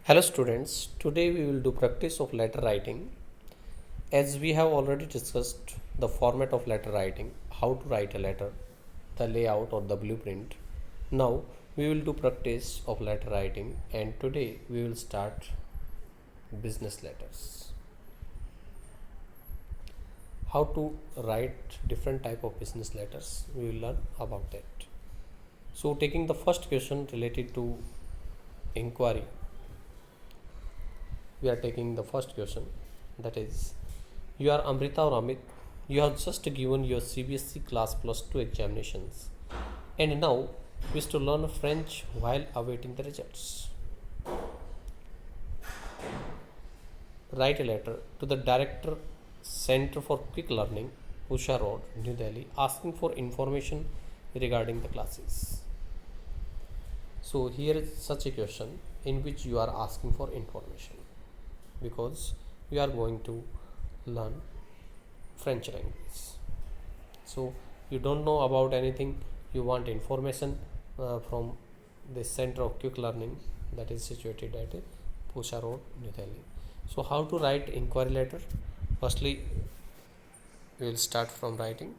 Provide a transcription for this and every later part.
Hello students, today we will do practice of letter writing. As we have already discussed the format of letter writing, how to write a letter, the layout or the blueprint. Now we will do practice of letter writing, and today we will start business letters. How to write different type of business letters, we will learn about that. So taking the first question related to inquiry, we are taking the first question, that is, you are Amrita or Amit. You have just given your CBSE class plus 2 examinations and now wish to learn French while awaiting the results. Write a letter to the Director, Center for Quick Learning, Usha Road, New Delhi, asking for information regarding the classes. So here is such a question in which you are asking for information because you are going to learn French language. So you don't know about anything, you want information from the Center of Quick Learning that is situated at Pusha Road, New Delhi. So how to write inquiry letter? Firstly, we will start from writing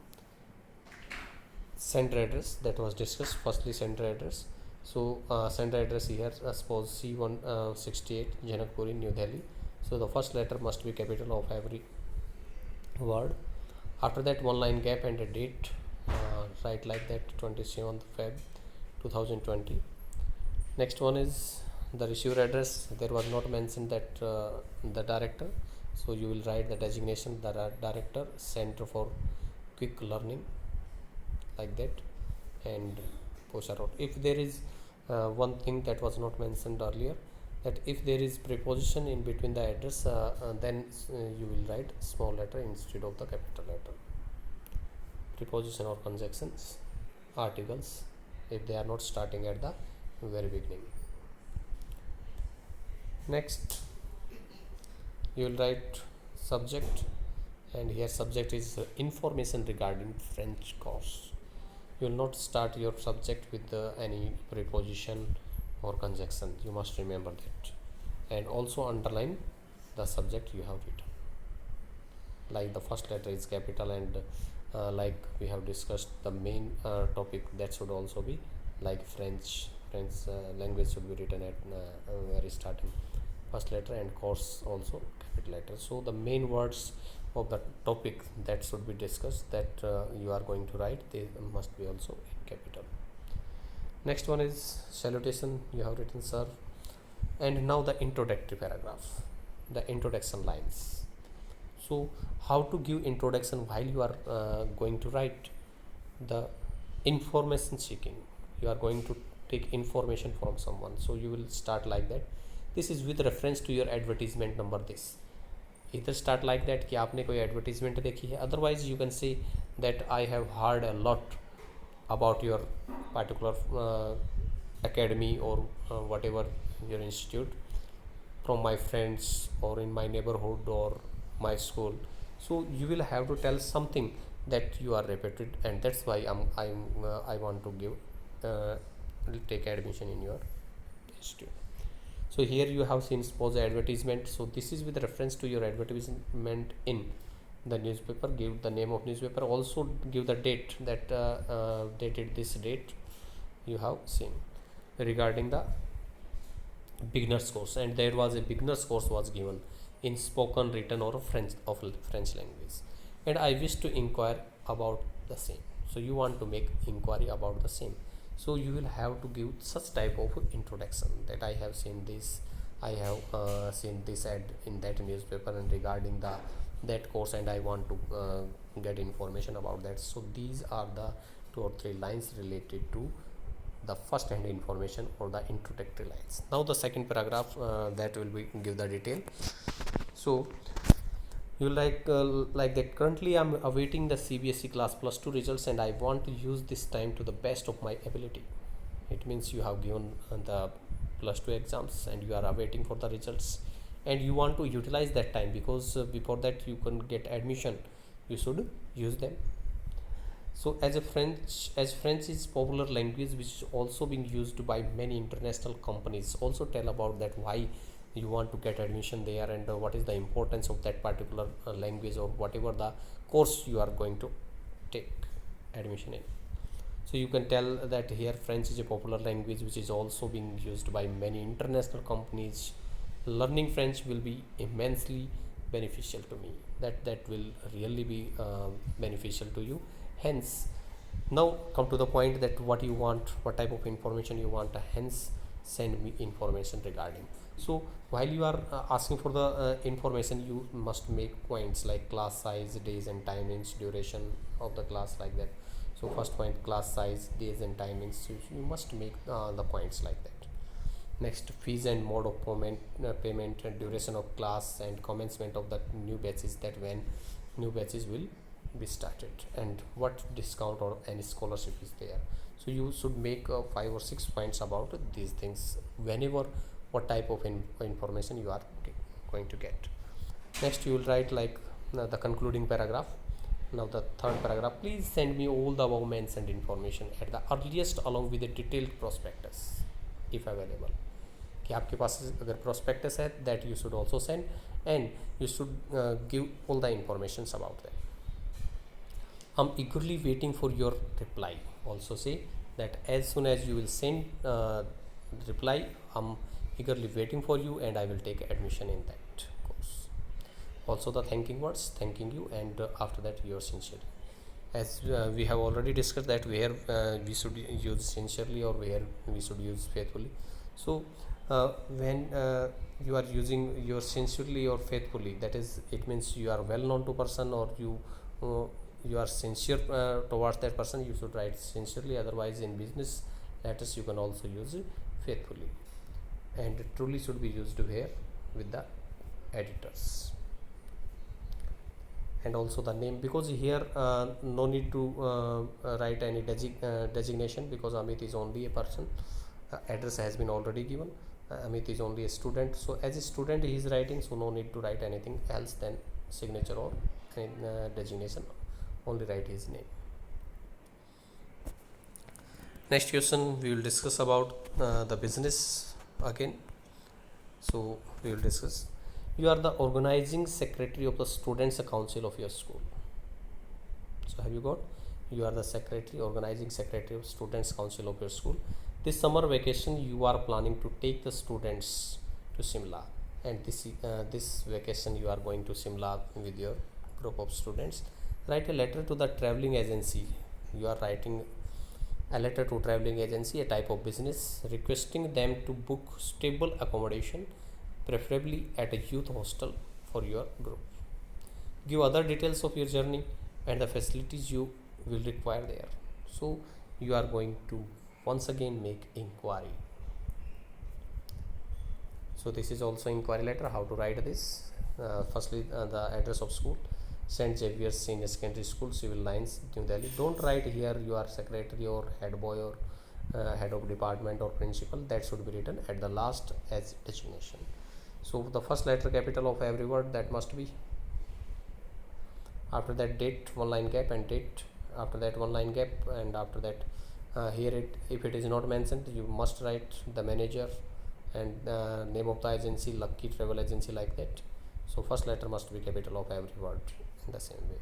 center address that was discussed. Firstly, center address. So center address here, suppose C168 Janakpuri, New Delhi. So the first letter must be capital of every word. After that, one line gap and a date. Write like that, 27th Feb 2020. Next one is the receiver address. There was not mentioned that the director, so you will write the designation, the director, Center for Quick Learning, like that, and Posha Road. If there is one thing that was not mentioned earlier, that if there is preposition in between the address, then you will write small letter instead of the capital letter. Preposition or conjunctions, articles, if they are not starting at the very beginning. Next, you will write subject, and here subject is information regarding French course. You will not start your subject with any preposition or conjunction. You must remember that, and also underline the subject you have written. Like the first letter is capital, and like we have discussed, the main topic that should also be like French language should be written at very starting first letter, and course also capital letter. So the main words of the topic that should be discussed, that you are going to write, they must be also in capital. Next one is salutation. You have written sir, and now the introductory paragraph, the introduction lines. So how to give introduction while you are going to write the information seeking? You are going to take information from someone, so you will start like that. This is with reference to your advertisement number this. Either start like that कि आपने कोई advertisement देखी है, otherwise you can say that I have heard a lot about your particular academy or whatever your institute from my friends or in my neighborhood or my school. So you will have to tell something that you are repeated, and that's why I want to give take admission in your institute. So here you have seen suppose advertisement. So this is with reference to your advertisement in the newspaper. Give the name of newspaper, also give the date, that dated this date you have seen regarding the beginners course, and there was a beginners course was given in spoken, written or French language, and I wish to inquire about the same. So you want to make inquiry about the same, so you will have to give such type of introduction, that I have seen this, I have seen this ad in that newspaper and regarding that course, and I want to get information about that. So these are the 2 or 3 lines related to the first hand information or the introductory lines. Now the second paragraph, that will be give the detail. So you like that, currently I'm awaiting the CBSE class plus 2 results and I want to use this time to the best of my ability. It means you have given the plus 2 exams and you are awaiting for the results, and you want to utilize that time because before that you can get admission, you should use them. So as French is popular language which is also being used by many international companies, also tell about that why you want to get admission there, and what is the importance of that particular language or whatever the course you are going to take admission in. So you can tell that here French is a popular language which is also being used by many international companies. Learning French will be immensely beneficial to me. That will really be beneficial to you. Hence, now come to the point that what you want, what type of information you want. Hence, send me information regarding. So while you are asking for the information, you must make points like class size, days and timings, duration of the class, like that. So first point, class size, days and timings. So you must make the points like that. Next, fees and mode of payment and duration of class and commencement of the new batches, that when new batches will be started, and what discount or any scholarship is there. So you should make 5 or 6 points about these things whenever what type of information you are going to get. Next, you will write like the concluding paragraph. Now the third paragraph, please send me all the above mentioned information at the earliest along with a detailed prospectus if available. कि आपके पास अगर prospectus है, that you should also send, and you should give all the informations about that. I'm eagerly waiting for your reply. Also say that as soon as you will send reply, I'm eagerly waiting for you and I will take admission in that course. Also the thanking words, thanking you, and after that your sincere. As we have already discussed that where we should use sincerely or where we should use faithfully. So when you are using your sincerely or faithfully, that is, it means you are well known to person, or you are sincere towards that person, you should write sincerely. Otherwise, in business letters you can also use faithfully, and truly should be used here with the editors. And also the name, because here no need to write any designation, because Amit is only a person. Address has been already given. Amit is only a student, so as a student he is writing, so no need to write anything else than signature or designation. Only write his name. Next question, we will discuss about the business again. So we will discuss. You are the organizing secretary of the students council of your school. So have you got? You are the secretary, organizing secretary of students council of your school. This summer vacation you are planning to take the students to Simla, and this vacation you are going to Simla with your group of students. Write a letter to the traveling agency. You are writing a letter to traveling agency, a type of business, requesting them to book stable accommodation, preferably at a youth hostel for your group. Give other details of your journey and the facilities you will require there. So you are going to once again make inquiry. So this is also inquiry letter. How to write this? Firstly, the address of school, St. Xavier's Senior Secondary School, Civil Lines, New Delhi. Don't write here you are secretary or head boy or head of department or principal. That should be written at the last as designation. So the first letter capital of every word, that must be. After that date, one line gap, and date. After that one line gap, and after that here if it is not mentioned, you must write the manager and name of the agency, Lucky Travel Agency, like that. So first letter must be capital of every word in the same way.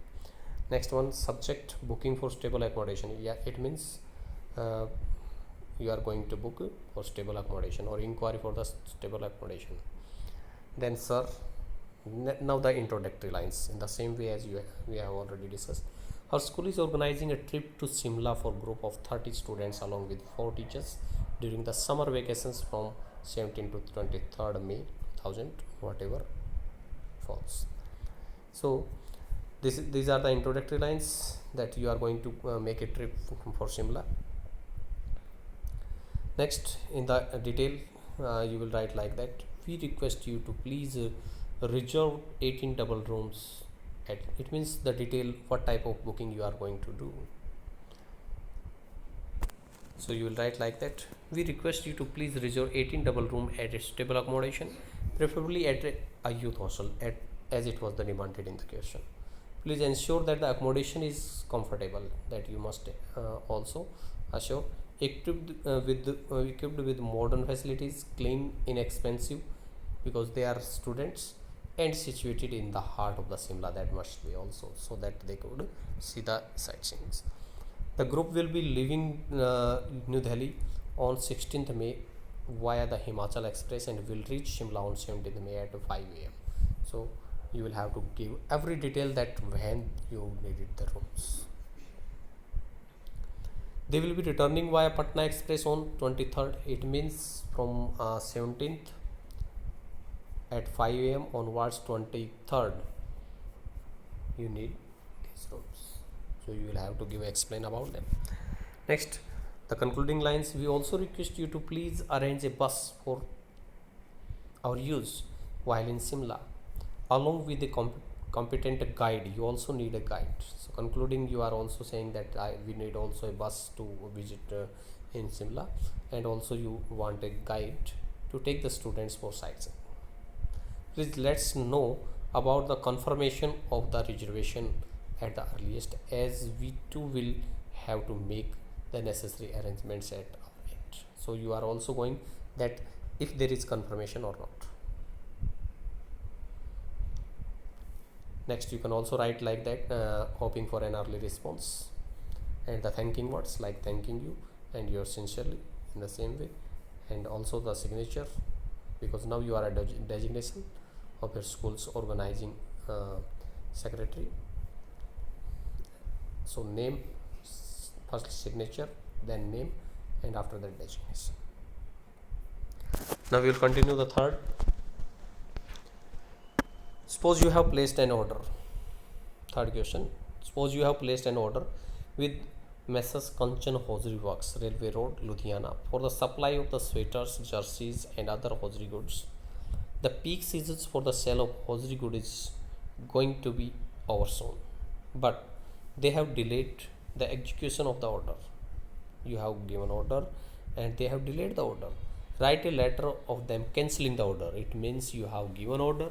Next one, subject, booking for stable accommodation. Yeah, it means you are going to book for stable accommodation or inquiry for the stable accommodation. Then sir, now the introductory lines in the same way as we have already discussed. Our school is organizing a trip to Simla for group of 30 students along with 4 teachers during the summer vacations from 17 to 23rd May 2000, whatever falls. So these are the introductory lines that you are going to make a trip for Simla. Next, in the detail, you will write like that. We request you to please reserve 18 double rooms. It means the detail, what type of booking you are going to do. So you will write like that. We request you to please reserve 18 double room at a stable accommodation, preferably at a youth hostel, as it was the demanded in the question. Please ensure that the accommodation is comfortable. That you must also assure. Equipped with modern facilities, clean, inexpensive, because they are students and situated in the heart of the Simla. That must be also, so that they could see the sightseeing. The group will be leaving New Delhi on 16th May via the Himachal Express and will reach Shimla on 17th May at 5 a.m. So you will have to give every detail that when you needed the rooms. They will be returning via Patna Express on 23rd. It means from 17th at 5 a.m. onwards 23rd you need these rooms. So you will have to explain about them. Next, the concluding lines. We also request you to please arrange a bus for our use while in Simla, along with a competent guide. You also need a guide. So concluding, you are also saying that we need also a bus to visit in Simla, and also you want a guide to take the students for sightseeing. Please let's know about the confirmation of the reservation at the earliest, as we too will have to make the necessary arrangements at our end. So you are also going that if there is confirmation or not. Next, you can also write like that, hoping for an early response, and the thanking words like thanking you and yours sincerely in the same way, and also the signature, because now you are a designation of your school's organizing secretary. So name, first signature, then name, and after that designation. Now we will continue the third. Suppose you have placed an order. Third question. Suppose you have placed an order with Messrs. Kanchan Hosiery Works, Railway Road, Ludhiana, for the supply of the sweaters, jerseys, and other hosiery goods. The peak seasons for the sale of hosiery goods is going to be over soon, but they have delayed the execution of the order. You have given order and they have delayed the order. Write a letter of them cancelling the order. It means you have given order,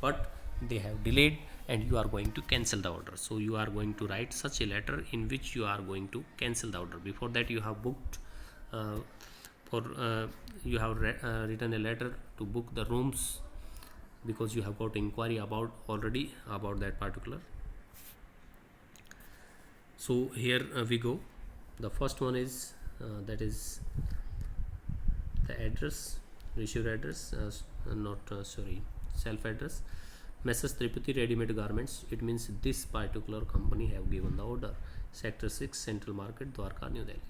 but they have delayed and you are going to cancel the order. So you are going to write such a letter in which you are going to cancel the order. Before that, you have booked you have written a letter to book the rooms, because you have got inquiry about already about that particular. So here we go. The first one is that is the address, receiver address, self address. Messrs. Tripati Ready-Made Garments. It means this particular company have given the order. Sector 6, Central Market, Dwarka, New Delhi.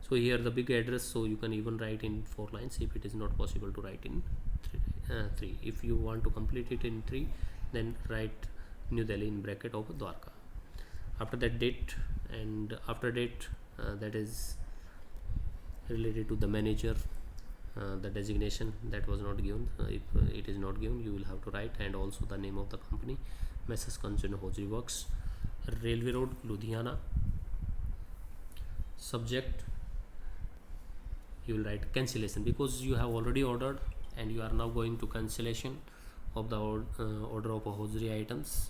So here the big address. So you can even write in 4 lines if it is not possible to write in 3. If you want to complete it in 3, then write New Delhi in bracket of Dwarka. After that, date, and after date that is related to the manager, the designation that was not given. If it is not given, you will have to write, and also the name of the company, Messrs. Kanchan Hosiery Works, Railway Road, Ludhiana. Subject, you will write cancellation, because you have already ordered and you are now going to cancellation of the order of hosiery items,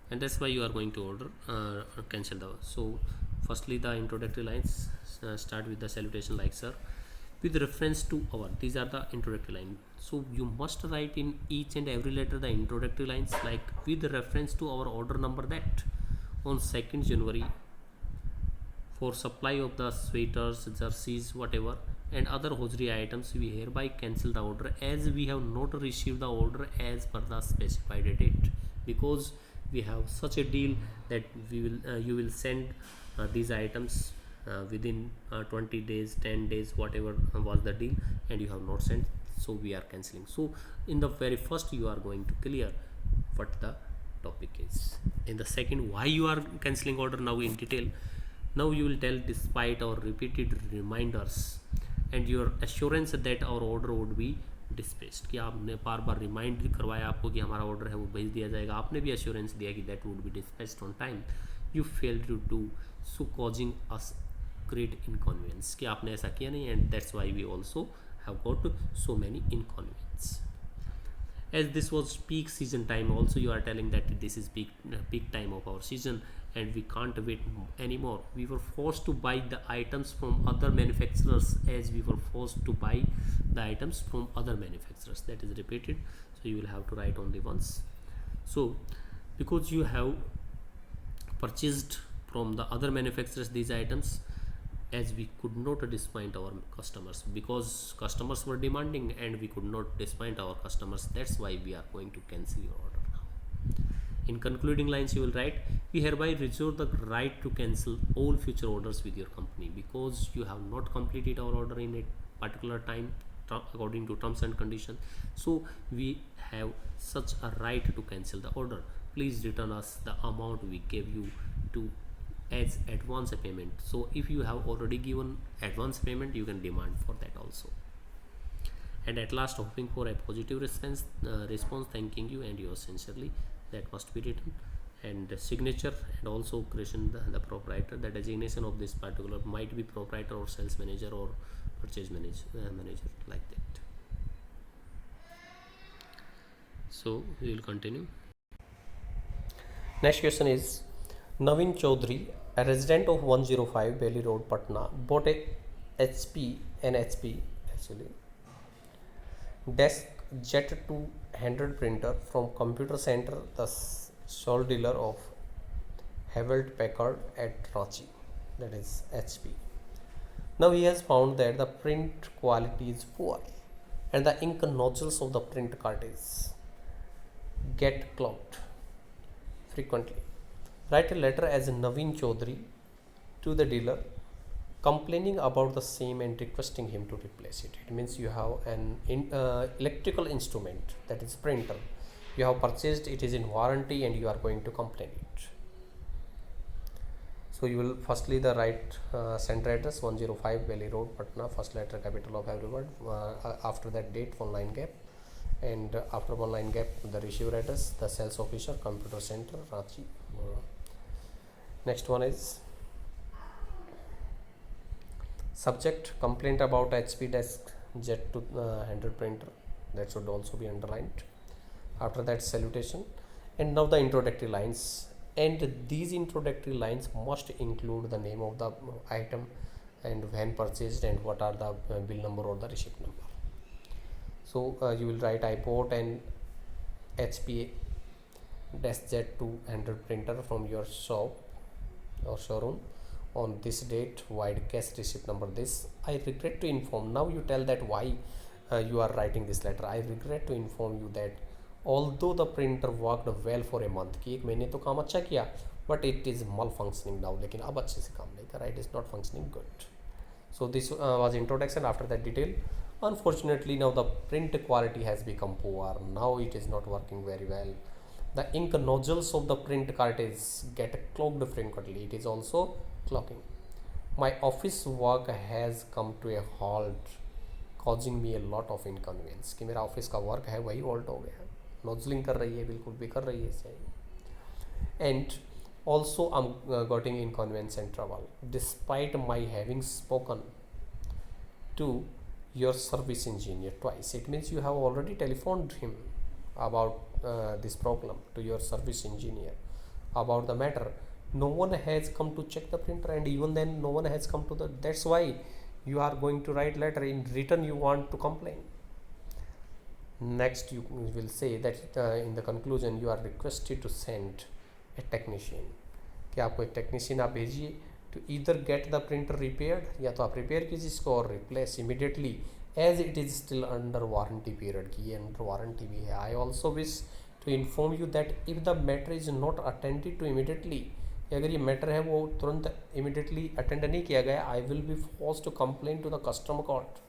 and that's why you are going to order cancel the. So firstly, the introductory lines start with the salutation like sir, with reference to our. These are the introductory lines. So you must write in each and every letter the introductory lines like with reference to our order number that on 2nd January for supply of the sweaters, jerseys, whatever, and other hosiery items, we hereby cancel the order as we have not received the order as per the specified date, because we have such a deal that we will you will send these items within 20 days, 10 days, whatever was the deal, and you have not sent, so we are cancelling. So in the very first, you are going to clear what the topic is. In the second, why you are cancelling order, now in detail. Now you will tell, despite our repeated reminders and your assurance that our order would be डिस्पेस्ड, कि आपने बार बार remind करवाया आपको कि हमारा order है वो भेज दिया जाएगा, आपने भी एश्योरेंस दिया कि that would be disbursed on time, you fail to do so causing us great inconvenience, कि आपने ऐसा किया नहीं, and that's why we also have got so many inconvenience. As this was peak season time, also you are telling that this is peak time of our season and we can't wait anymore. We were forced to buy the items from other manufacturers, as we were forced to buy the items from other manufacturers. That is repeated, so you will have to write only once. So because you have purchased from the other manufacturers these items, as we could not disappoint our customers, because customers were demanding and we could not disappoint our customers, that's why we are going to cancel your order now. In concluding lines, you will write, we hereby reserve the right to cancel all future orders with your company, because you have not completed our order in a particular time according to terms and conditions. So we have such a right to cancel the order. Please return us the amount we gave you to as advance payment. So if you have already given advance payment, you can demand for that also. And at last, hoping for a positive response thanking you and yours sincerely, that must be written, and the signature, and also creation the proprietor. The designation of this particular might be proprietor or sales manager or purchase manager, like that. So we will continue. Next question is, Naveen Chaudhary, a resident of 105 Bailey Road, Patna, bought a HP actually desk Jet 200 printer from Computer Center, the sole dealer of Hewlett Packard at Ranchi, that is HP. Now he has found that the print quality is poor and the ink nozzles of the print cartridge get clogged frequently. Write a letter as Naveen Chaudhary to the dealer complaining about the same and requesting him to replace it. It means you have an electrical instrument, that is printer. You have purchased, it is in warranty, and you are going to complain it. So you will firstly the write center address 105 Bailey Road, Patna, first letter capital of every word, after that date, one line gap, and after one line gap the receiver address, the sales officer, Computer Center, Ranchi. Next one is subject, complaint about HP desk Jet 200 printer, that should also be underlined. After that, salutation, and now the introductory lines, and these introductory lines must include the name of the item and when purchased and what are the bill number or the receipt number. So you will write, I bought an HP desk Jet 200 printer from your shop or showroom on this date, wide cash receipt number this. I regret to inform, now you tell that why you are writing this letter. I regret to inform you that although the printer worked well for a month, कि एक महीने तो काम अच्छा किया, but it is malfunctioning now, लेकिन अब अच्छे से काम नहीं कर रहा, it is not functioning good. So this was introduction. After that, detail. Unfortunately, now the print quality has become poor, now it is not working very well. The ink nozzles of the print cartridge get clogged frequently, it is also clogging. My office work has come to a halt, causing me a lot of inconvenience. कि मेरा office का work है वही halt हो गया, नोजलिंग कर रही है, बिल्कुल भी कर रही है, and also I'm getting inconvenience and trouble despite my having spoken to your service engineer twice. It means you have already telephoned him about this problem to your service engineer about the matter. No one has come to check the printer, and even then no one has come to the, that's why you are going to write letter in written, you want to complain. Next you will say that in the conclusion you are requested to send a technician, कि आपको एक technician आप भेजिए to either get the printer repaired, या तो आप repair कीजिए इसको और replace immediately as it is still under warranty period, कि ये under warranty भी है. I also wish to inform you that if the matter is not attended to immediately, अगर ये मैटर है वो तुरंत immediately attend नहीं किया गया, I will be forced to complain to the customer court.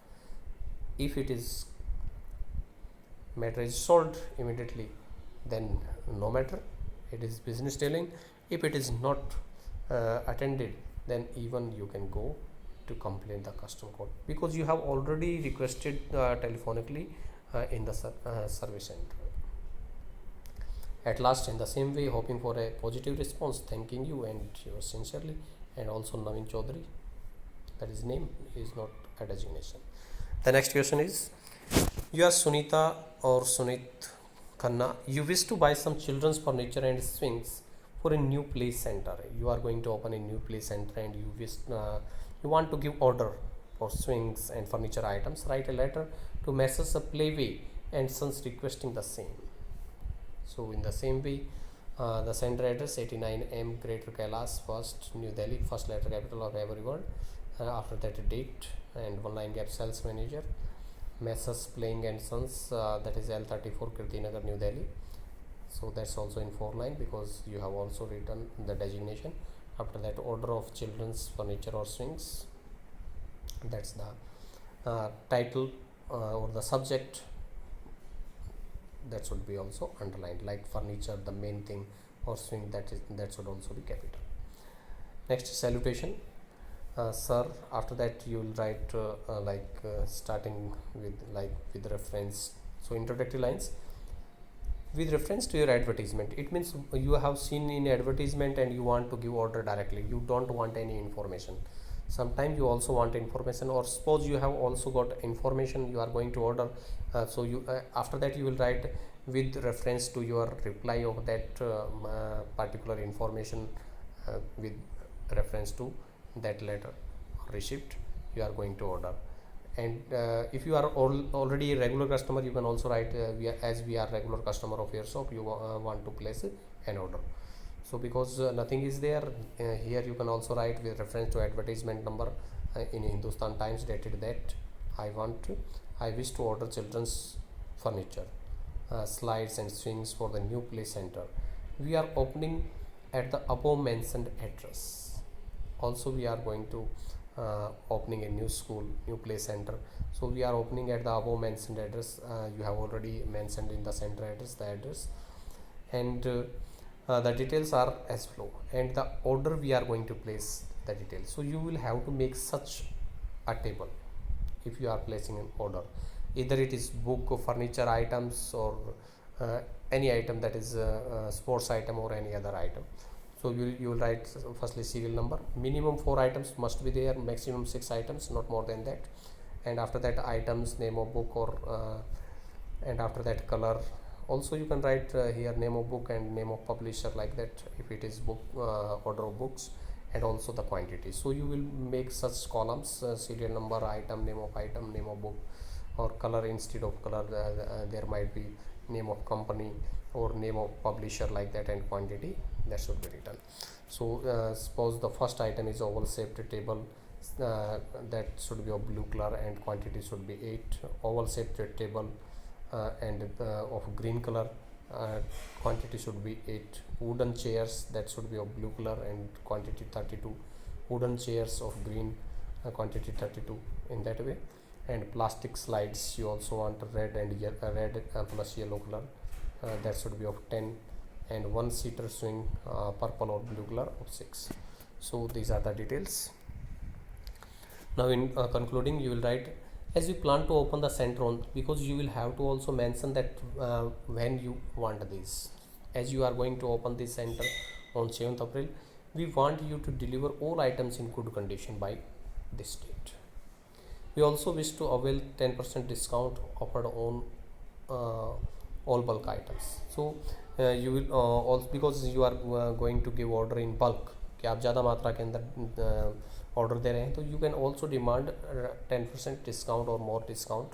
If it is matter is solved immediately, then no matter, it is business dealing. If it is not attended, then even you can go to complain the customer court, because you have already requested telephonically in the service center. At last, in the same way, hoping for a positive response, thanking you and yours sincerely, and also Naveen Chaudhary, that his name is not a designation. The next question is, you are Sunita or Sunit Khanna, you wish to buy some children's furniture and swings for a new play center. You are going to open a new play center and you want to give order for swings and furniture items. Write a letter to Messrs. Playway and Sons requesting the same. So in the same way, the sender address 89M Greater Kailas, First, New Delhi, first letter capital of every word. After that, date and one line gap, sales manager, Messrs. Playing and Sons, that is L34 Kirtinagar, New Delhi. So that's also in 4 line because you have also written the designation. After that, order of children's furniture or swings. That's the title or the subject. That should be also underlined, like furniture, the main thing, or swing, that should also be capital. Next, salutation. Sir. After that you will write starting with reference. So introductory lines with reference to your advertisement. It means you have seen in advertisement and you want to give order directly. You don't want any information. Sometimes you also want information, or suppose you have also got information you are going to order. So you after that you will write with reference to your reply of that particular information with reference to that letter or receipt you are going to order. And if you are already a regular customer, you can also write as we are regular customer of your shop, you want to place an order. So because nothing is there here, you can also write with reference to advertisement number in Hindustan Times dated that I wish to order children's furniture, slides and swings for the new play center. We are opening at the above mentioned address. Also we are going to opening a new school, new play center. So we are opening at the above mentioned address. You have already mentioned in the center address the address, and the details are as flow, and the order we are going to place the details. So you will have to make such a table if you are placing an order, either it is book or furniture items or any item that is sports item or any other item. So you will write firstly serial number, minimum 4 items must be there, maximum 6 items, not more than that. And after that items, name of book, or and after that color. Also you can write here name of book and name of publisher, like that if it is book order of books, and also the quantity. So you will make such columns, serial number, item, name of book, or color. Instead of color there might be name of company or name of publisher, like that, and quantity that should be written. So suppose the first item is oval shaped table, that should be of blue color and quantity should be 8. Oval shaped table and of green color, quantity should be 8. Wooden chairs, that should be of blue color and quantity 32. Wooden chairs of green, quantity 32, in that way. And plastic slides, you also want red and red plus yellow color, that should be of 10. And one seater swing, purple or blue color, of 6. So these are the details. Now in concluding, you will write, as you plan to open the center on, because you will have to also mention that when you want this. As you are going to open this center on 7th April, we want you to deliver all items in good condition by this date. We also wish to avail 10% discount offered on all bulk items. So you will also, because you are going to give order in bulk, कि आप ज़्यादा मात्रा के अंदर order दे रहे हैं, तो you can also demand 10% discount और more discount,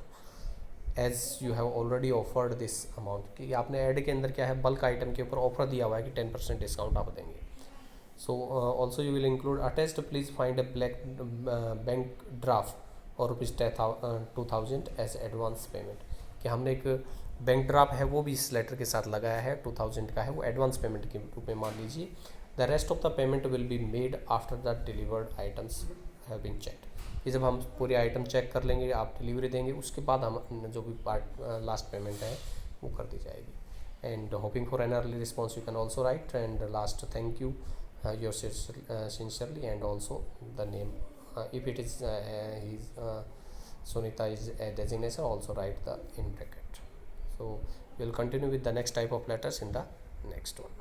as you have already offered this amount, कि आपने ऐड के अंदर क्या है, बल्क आइटम के ऊपर ऑफर दिया हुआ है कि 10% डिस्काउंट आप देंगे. So also you will include attest, please find a black bank draft और रुपीज़ 2000 एज एडवांस पेमेंट, कि हमने एक बैंक ड्राफ्ट है वो भी इस लेटर के साथ लगाया है, 2000 का है, वो एडवांस पेमेंट के रूप में मान लीजिए. The rest of the payment will be made after the delivered items have been checked, कि जब हम पूरे आइटम चेक कर लेंगे, आप डिलीवरी देंगे, उसके बाद हम जो भी पार्ट लास्ट पेमेंट है वो कर दी जाएगी. And hoping for an early response you can also right. And last, thank you your sincerely, and also the name, if it is Sunita is a designation, also write the in bracket. So we'll continue with the next type of letters in the next one.